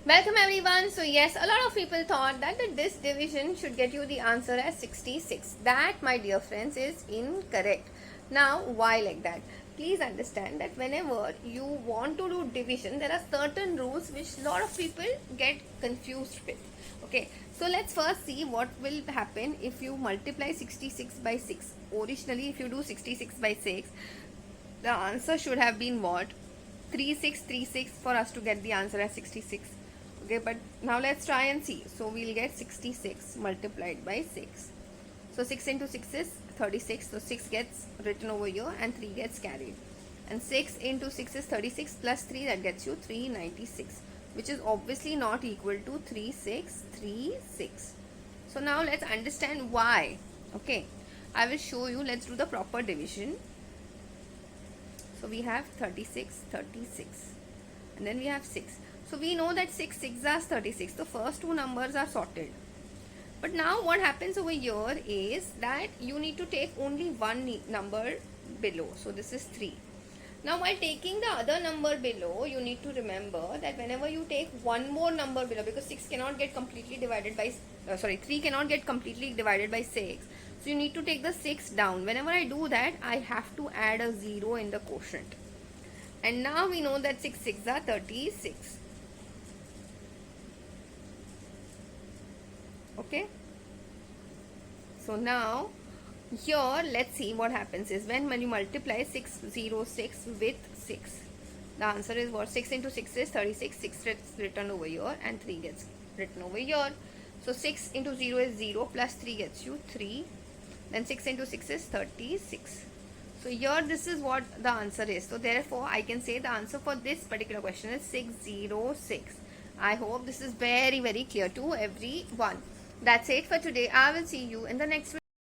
Welcome everyone. So yes, a lot of people thought that this division should get you the answer as 66. That, my dear friends, is incorrect. Now, why like that? Please understand that whenever you want to do division, there are certain rules which a lot of people get confused with. Okay, so let's first see what will happen if you multiply 66 by 6. Originally, if you do 66 by 6, the answer should have been what? 3636 for us to get the answer as 66. Okay, but now let's try and see. So we'll get 66 multiplied by 6. So 6 into 6 is 36. So 6 gets written over here and 3 gets carried. And 6 into 6 is 36 plus 3, that gets you 396, which is obviously not equal to 3636. So now let's understand why. Okay, I will show you. Let's do the proper division. So we have 36, 36, and then we have 6. So we know that 6 6 are 36. The first two numbers are sorted. But now what happens over here is that you need to take only one number below. So this is 3. Now while taking the other number below, you need to remember that whenever you take one more number below, because 6 cannot get completely divided by 3 cannot get completely divided by 6. So you need to take the 6 down. Whenever I do that, I have to add a 0 in the quotient. And now we know that 6 6 are 36. Okay. So now here let's see what happens is when you multiply 606 with 6, the answer is what? 6 into 6 is 36. 6 gets written over here and 3 gets written over here. So 6 into 0 is 0 plus 3 gets you 3. Then 6 into 6 is 36. So here this is what the answer is. So therefore I can say the answer for this particular question is 606. I hope this is very clear to everyone. That's it for today. I will see you in the next video.